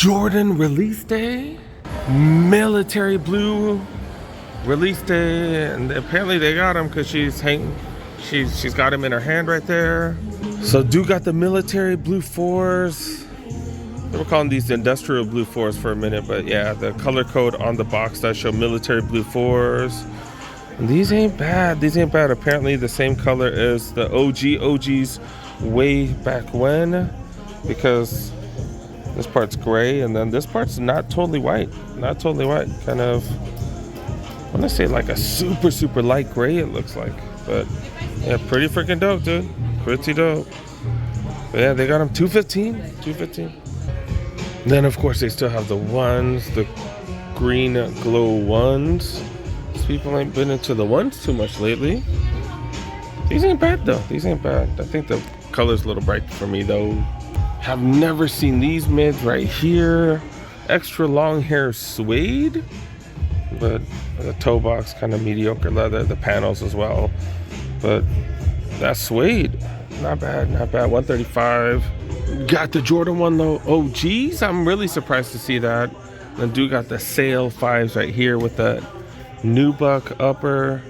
Jordan release day, military blue release day, and apparently they got him because she's got him in her hand right there. So do got the military blue 4s. They were calling these the industrial blue 4s for a minute, but yeah, the color code on the box does show military blue 4s. And these ain't bad. These ain't bad. Apparently the same color as the OGs way back when, because this part's gray and then this part's not totally white. Not totally white. Kind of, I want to say like a super light gray it looks like. But yeah, pretty freaking dope, dude. Pretty dope. But yeah, they got them $215. Then of course they still have the ones, the green glow ones. These people ain't been into the ones too much lately. These ain't bad though. These ain't bad. I think the color's a little bright for me though. Have never seen these mids right here. Extra long hair suede, but the toe box kind of mediocre leather. The panels as well, but that's suede. Not bad, not bad. $135. Got the Jordan 1 though. Oh geez, I'm really surprised to see that. Then do got the Sail 5s right here with the nubuck upper.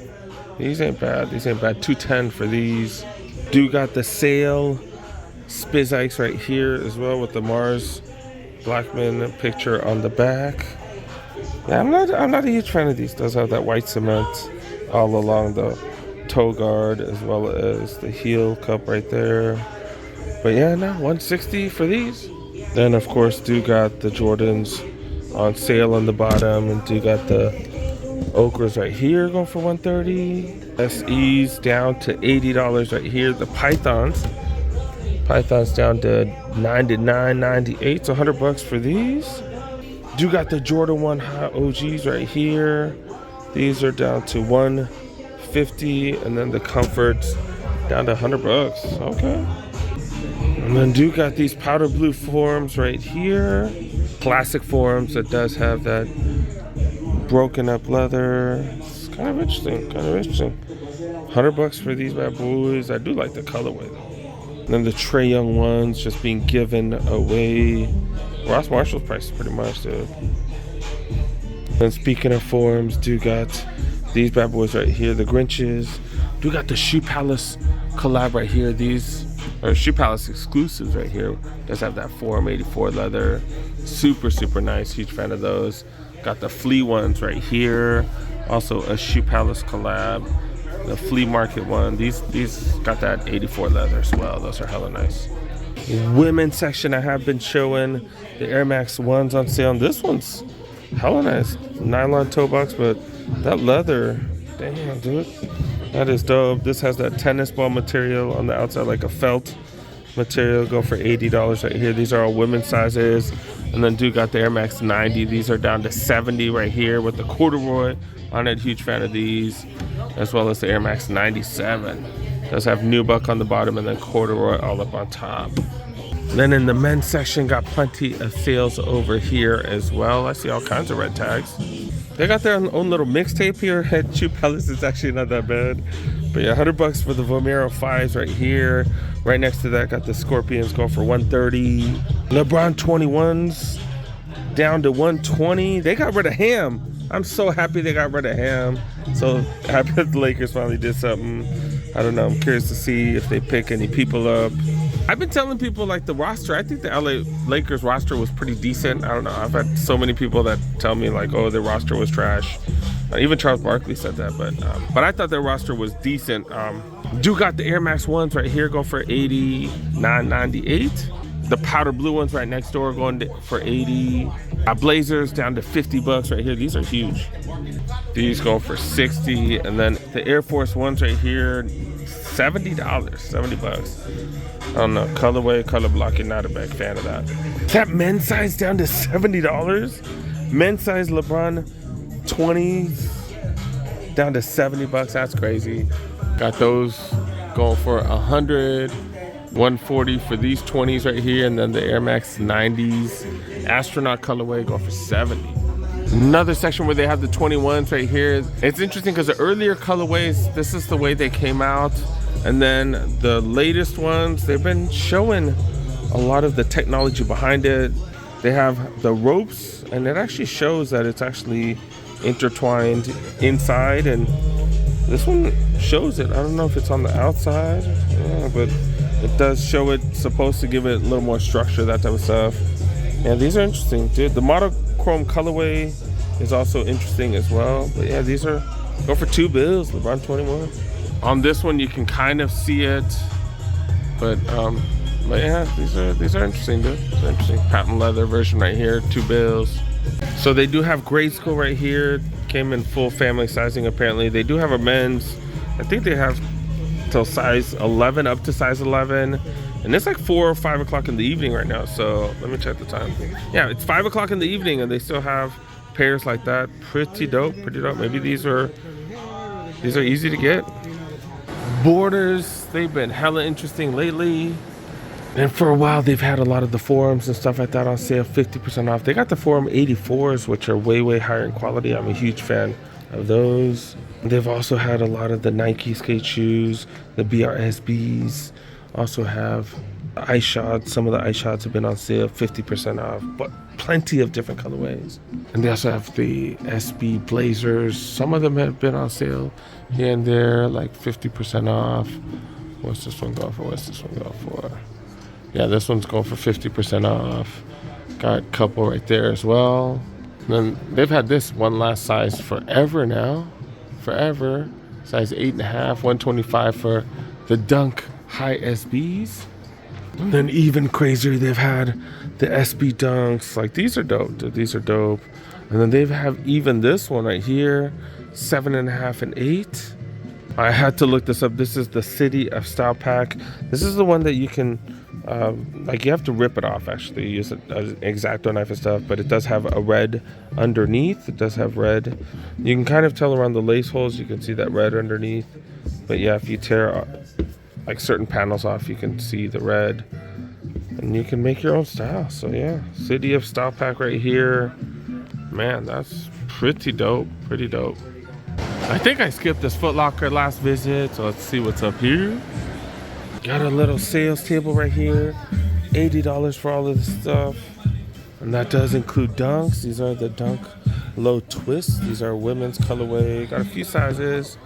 These ain't bad. These ain't bad. $210 for these. Do got the Sail Spizikes right here as well with the Mars Blackman picture on the back. Yeah, I'm not a huge fan of these. Does have that white cement all along the toe guard as well as the heel cup right there. But yeah, no, $160 for these. Then of course do got the Jordans on sale on the bottom, and do got the Ochres right here going for $130. SEs down to $80 right here. The Pythons down to $99.98, so $100 for these. Do got the Jordan 1 High OGs right here. These are down to $150, and then the Comforts down to $100. Okay. And then do got these powder blue forms right here. Classic forms that does have that broken up leather. It's kind of interesting, $100 for these bad boys. I do like the colorway though. And then the Trae Young ones just being given away. Ross Marshall's price is pretty much, dude. And speaking of forms, do got these bad boys right here, the Grinches. Do got the Shoe Palace collab right here. These are Shoe Palace exclusives right here. Does have that Form 84 leather. Super nice. Huge fan of those. Got the Flea ones right here. Also a Shoe Palace collab. The Flea Market one. These got that 84 leather as well. Those are hella nice. Women's section, I have been showing the Air Max 1s on sale. And this one's hella nice. Nylon toe box, but that leather, damn, dude. That is dope. This has that tennis ball material on the outside, like a felt material. Go for $80 right here. These are all women's sizes. And then do got the Air Max 90. These are down to $70 right here with the corduroy on it. Huge fan of these. As well as the Air Max 97. Does have nubuck on the bottom and then corduroy all up on top. Then in the men's section, got plenty of sales over here as well. I see all kinds of red tags. They got their own little mixtape here at Shoe Palace. It's actually not that bad. But yeah, $100 for the Vomero 5s right here. Right next to that, got the Scorpions going for $130. LeBron 21s down to $120. They got rid of Ham. I'm so happy they got rid of Ham. So happy that the Lakers finally did something. I don't know. I'm curious to see if they pick any people up. I've been telling people like the roster. I think the LA Lakers roster was pretty decent. I don't know. I've had so many people that tell me like, oh, their roster was trash. Even Charles Barkley said that, but I thought their roster was decent. Do got the Air Max 1s right here going for $89.98. The powder blue ones right next door going for $80. Blazers down to $50 right here. These are huge. These going for $60, and then the Air Force ones right here, $70, $70. I don't know, colorway, color blocking, not a big fan of that. That men's size down to $70. Men's size LeBron 20s down to $70. That's crazy. Got those going for $100. $140 for these 20s right here, and then the Air Max 90s astronaut colorway go for $70. Another section where they have the 21s right here. It's interesting because the earlier colorways, this is the way they came out, and then the latest ones, they've been showing a lot of the technology behind it. They have the ropes, and it actually shows that it's actually intertwined inside, and this one shows it. I don't know if it's on the outside, yeah, but it does show it. Supposed to give it a little more structure, that type of stuff. Yeah, these are interesting, dude. The monochrome colorway is also interesting as well. But yeah, these are go for $2 LeBron 21. On this one, you can kind of see it, but yeah, these are interesting, dude. These are interesting. Patent leather version right here, $2. So they do have grade school right here. Came in full family sizing apparently. They do have a men's. I think they have till size 11 up to size 11. And it's like 4 or 5 o'clock in the evening right now. So let me check the time. Yeah, it's 5 o'clock in the evening and they still have pairs like that. Pretty dope, pretty dope. Maybe these are easy to get. Borders, they've been hella interesting lately. And for a while, they've had a lot of the forums and stuff like that on sale, 50% off. They got the Forum 84s, which are way, way higher in quality. I'm a huge fan of those. They've also had a lot of the Nike skate shoes, the BRSBs. Also have ice shots. Some of the ice shots have been on sale, 50% off, but plenty of different colorways. And they also have the SB Blazers. Some of them have been on sale here and there, like 50% off. What's this one going for? What's this one going for? Yeah, this one's going for 50% off. Got a couple right there as well. And then they've had this one last size forever now. Forever. Size 8.5, 125 for the Dunk High SBs. And then even crazier, they've had the SB Dunks. Like, these are dope, dude. These are dope. And then they have even this one right here, 7.5 and 8. I had to look this up. This is the City of Style Pack. This is the one that you can, like, you have to rip it off, actually. Use it as an X-Acto knife and stuff, but it does have a red underneath. It does have red. You can kind of tell around the lace holes. You can see that red underneath. But yeah, if you tear like certain panels off, you can see the red. And you can make your own style. So yeah, City of Style Pack right here. Man, that's pretty dope. Pretty dope. I think I skipped this Foot Locker last visit, so let's see what's up here. Got a little sales table right here. $80 for all of this stuff. And that does include dunks. These are the Dunk Low Twist. These are women's colorway. Got a few sizes.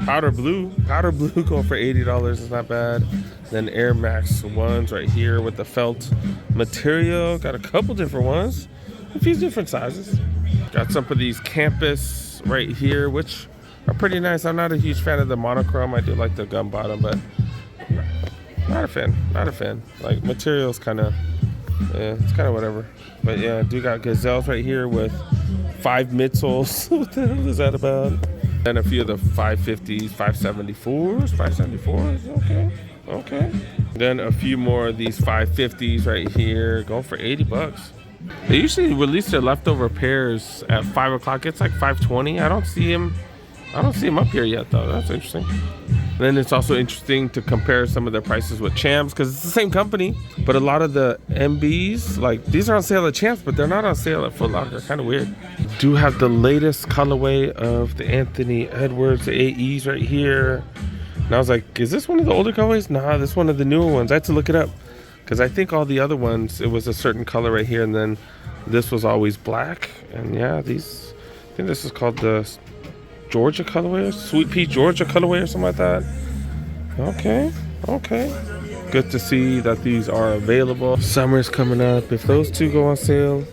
Powder blue going for $80 is not bad. Then Air Max 1s right here with the felt material. Got a couple different ones. A few different sizes. Got some of these Campus right here, which are pretty nice. I'm not a huge fan of the monochrome. I do like the gum bottom, but not a fan. Like, material's kind of, yeah, it's kind of whatever. But yeah, I do got Gazelles right here with 5 midsoles. What the hell is that about? And a few of the 550s, 574s, okay. Then a few more of these 550s right here, going for $80. They usually release their leftover pairs at 5 o'clock. It's like 5:20. I don't see him up here yet, though. That's interesting. Then it's also interesting to compare some of their prices with Champs, because it's the same company, but a lot of the MBs, like, these are on sale at Champs, but they're not on sale at Foot Locker. Kind of weird. Do have the latest colorway of the Anthony Edwards, the AEs right here. And I was like, is this one of the older colorways? Nah, this is one of the newer ones. I had to look it up, because I think all the other ones, it was a certain color right here, and then this was always black. And yeah, I think this is called the Georgia colorway, or Sweet Pea Georgia colorway, or something like that. Okay. Good to see that these are available. Summer's coming up. If those two go on sale,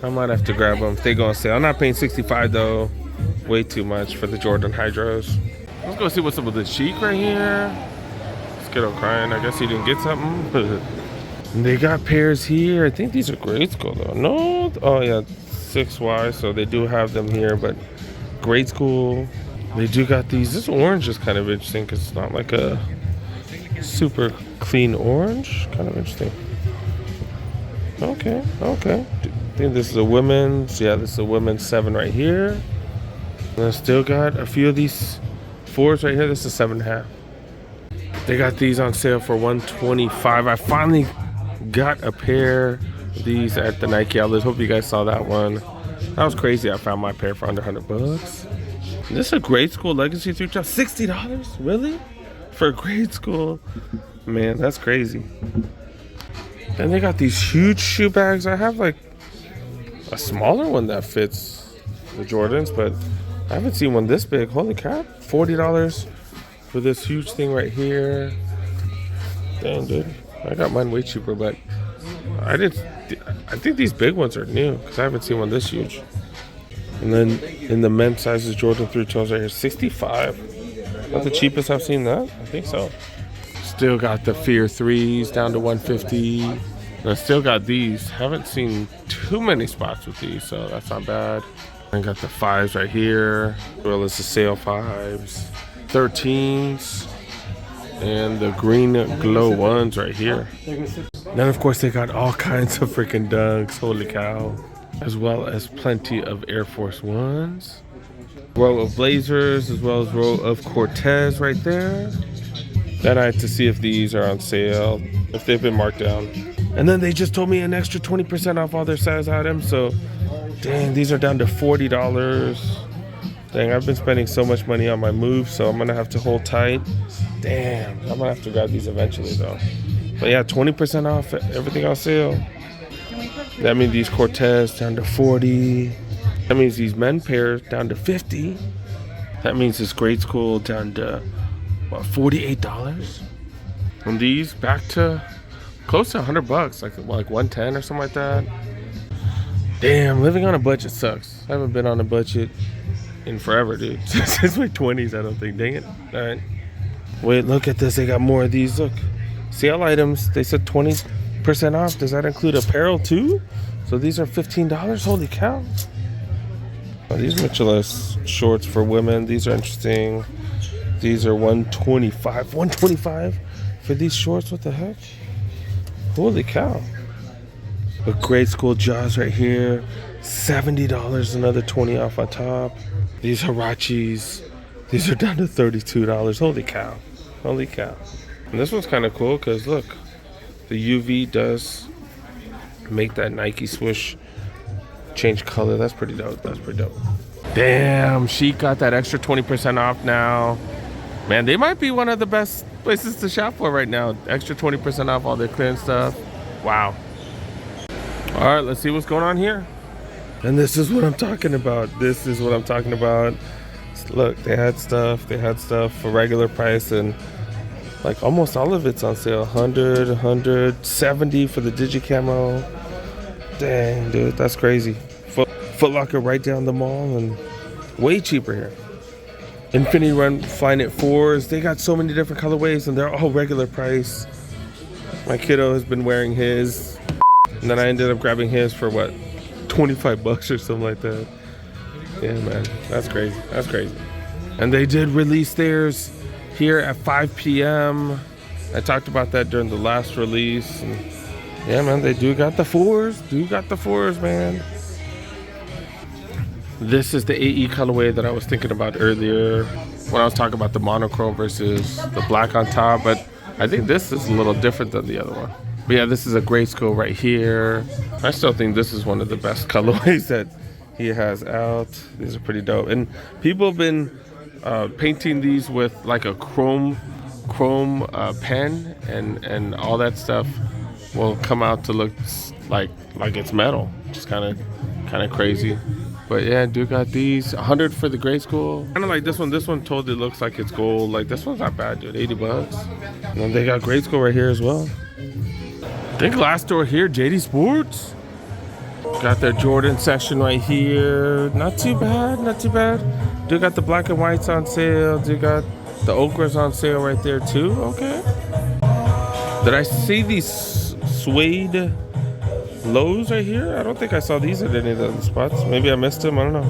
I might have to grab them if they go on sale. I'm not paying $65 though. Way too much for the Jordan Hydros. Let's go see what's up with the Chic right here. Skittle crying. I guess he didn't get something. They got pairs here. I think these are grade school though. No. Oh yeah, 6Y. So they do have them here, but grade school. They do got these. This orange is kind of interesting because it's not like a super clean orange. Kind of interesting. Okay. I think this is a women's. Yeah, this is a women's 7 right here. And I still got a few of these 4s right here. This is 7.5. They got these on sale for $125. I finally got a pair of these at the Nike outlet. Hope you guys saw that one. That was crazy. I found my pair for under $100. This is a grade school legacy 3 drop. $60? Really? For a grade school? Man, that's crazy. And they got these huge shoe bags. I have like a smaller one that fits the Jordans, but I haven't seen one this big. Holy crap, $40 for this huge thing right here. Dang, dude, I got mine way cheaper, but I think these big ones are new because I haven't seen one this huge. And then in the men's sizes, Jordan 3 toes right here, 65. Not the cheapest I've seen that? I think so. Still got the Fear 3s down to 150. And I still got these. Haven't seen too many spots with these, so that's not bad. I got the 5s right here, as well as the sale 5s, 13s, and the green glow 1s right here. Then of course they got all kinds of freaking Dunks, holy cow. As well as plenty of Air Force 1s. Row of Blazers, as well as row of Cortez right there. Then I had to see if these are on sale, if they've been marked down. And then they just told me an extra 20% off all their size items, so dang, these are down to $40. Dang, I've been spending so much money on my move, so I'm gonna have to hold tight. Damn, I'm gonna have to grab these eventually though. But yeah, 20% off everything on sale. That means these Cortez down to 40. That means these men pairs down to 50. That means this grade school down to what, $48. And these back to close to $100, like 110 or something like that. Damn, living on a budget sucks. I haven't been on a budget in forever, dude. Since my 20s, I don't think. Dang it. All right. Wait, look at this. They got more of these. Look, sale items. They said 20% off. Does that include apparel too? So these are $15. Holy cow. Oh, these Mitchell shorts for women. These are interesting. These are $125. $125 for these shorts. What the heck? Holy cow. A grade school Jaws right here. $70. Another 20 off on top. These Hirachis. These are down to $32. Holy cow. Holy cow. And this one's kind of cool because look, the UV does make that Nike swoosh change color. That's pretty dope. That's pretty dope. Damn, she got that extra 20% off now. Man, they might be one of the best places to shop for right now. Extra 20% off all their clearance stuff. Wow. All right, let's see what's going on here. And this is what I'm talking about. This is what I'm talking about. Look, they had stuff for regular price, and like almost all of it's on sale. 100, 170 for the Digicamo. Dang, dude, that's crazy. Foot Locker right down the mall and way cheaper here. Infinity Run Flyknit 4s. They got so many different colorways and they're all regular price. My kiddo has been wearing his. And then I ended up grabbing his for what? $25 or something like that. Yeah, man, that's crazy. That's crazy. And they did release theirs here at 5 p.m. I talked about that during the last release. And yeah, man, they do got the 4s. Man. This is the AE colorway that I was thinking about earlier when I was talking about the monochrome versus the black on top. But I think this is a little different than the other one. But yeah, this is a grade school right here. I still think this is one of the best colorways that he has out. These are pretty dope. And people have been painting these with like a chrome pen, and all that stuff will come out to look like it's metal. Just kind of crazy. But yeah, dude got these. 100 for the grade school. Kind of like this one. This one totally looks like it's gold. Like this one's not bad, dude. $80. And then they got grade school right here as well. I think last store here, JD Sports. Got their Jordan section right here. Not too bad, not too bad. Dude got the black and whites on sale. Dude got the ochres on sale right there too. Okay. Did I see these suede lows right here? I don't think I saw these at any of the other spots. Maybe I missed them, I don't know.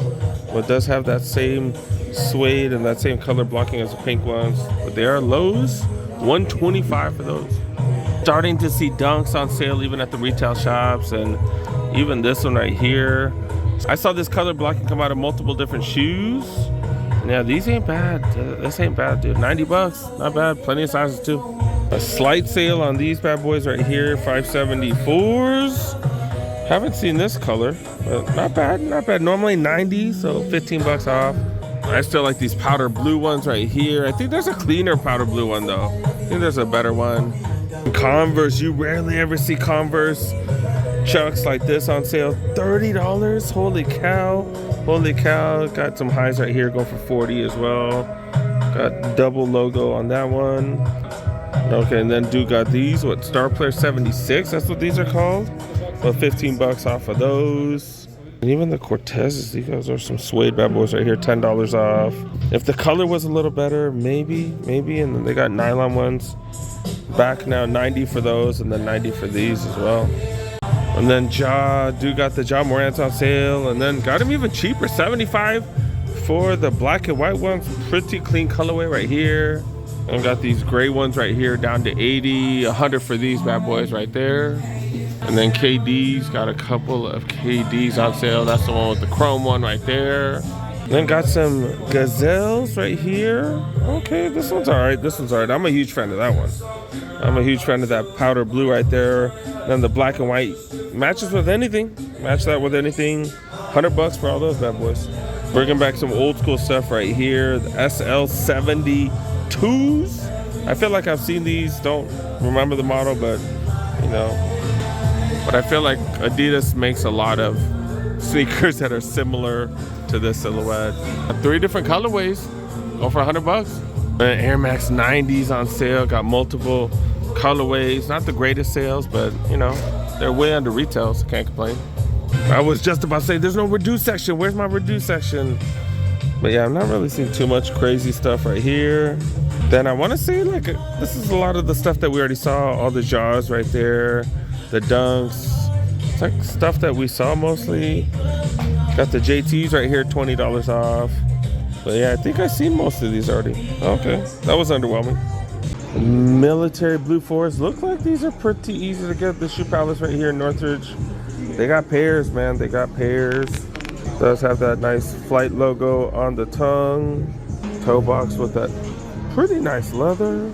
But it does have that same suede and that same color blocking as the pink ones. But they are lows. $125 for those. Starting to see Dunks on sale even at the retail shops, and even this one right here. I saw this color blocking come out of multiple different shoes. Yeah, these ain't bad. This ain't bad, dude. $90, not bad. Plenty of sizes too. A slight sale on these bad boys right here, 574s. Haven't seen this color, but not bad, not bad. Normally 90, so $15 off. I still like these powder blue ones right here. I think there's a cleaner powder blue one though. I think there's a better one. Converse, you rarely ever see Converse Chucks like this on sale, $30. Holy cow. Holy cow. Got some highs right here going for 40 as well. Got double logo on that one. Okay, and then dude got these, what, Star Player 76, that's what these are called. About 15 bucks off of those. And even the Cortezes, these guys are some suede bad boys right here, $10 off. If the color was a little better, maybe. And then they got nylon ones back now, 90 for those, and then 90 for these as well. And then dude got the Ja Morant's on sale, and then got him even cheaper, 75 for the black and white ones. Pretty clean colorway right here. And got these gray ones right here down to 80, 100 for these bad boys right there. And then KD's got a couple of KD's on sale. That's the one with the chrome one right there. And then got some Gazelles right here. Okay, this one's all right. This one's all right. I'm a huge fan of that one. I'm a huge fan of that powder blue right there. Then the black and white matches with anything. Match that with anything. 100 bucks for all those bad boys. Bringing back some old school stuff right here. The SL72s. I feel like I've seen these. Don't remember the model, but you know. But I feel like Adidas makes a lot of sneakers that are similar to this silhouette. 3 different colorways. Go for 100 bucks. Air Max 90s on sale. Got multiple colorways. Not the greatest sales, but you know, they're way under retail, so can't complain. I was just about to say, there's no reduced section. Where's my reduced section? But yeah, I'm not really seeing too much crazy stuff right here. Then I want to say, like, this is a lot of the stuff that we already saw. All the Jaws right there, the Dunks. It's like stuff that we saw mostly. Got the JTs right here, $20 off. But yeah, I think I've seen most of these already. Okay, that was underwhelming. Military Blue Forest. Look like these are pretty easy to get. The Shoe Palace right here in Northridge. They got pairs, man. They got pairs. Does have that nice Flight logo on the tongue. Toe box with that pretty nice leather.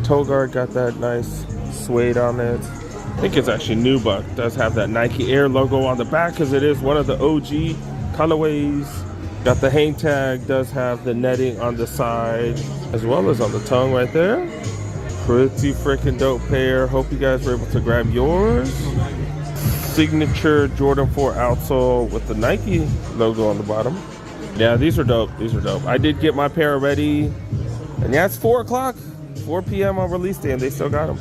Toe guard got that nice suede on it. I think it's actually new, but does have that Nike Air logo on the back because it is one of the OG colorways. Got the hang tag, does have the netting on the side as well as on the tongue right there. Pretty freaking dope pair. Hope you guys were able to grab yours. Signature Jordan 4 outsole with the Nike logo on the bottom. Yeah, these are dope. These are dope. I did get my pair already. And yeah, it's 4 o'clock, 4 p.m. on release day, and they still got them.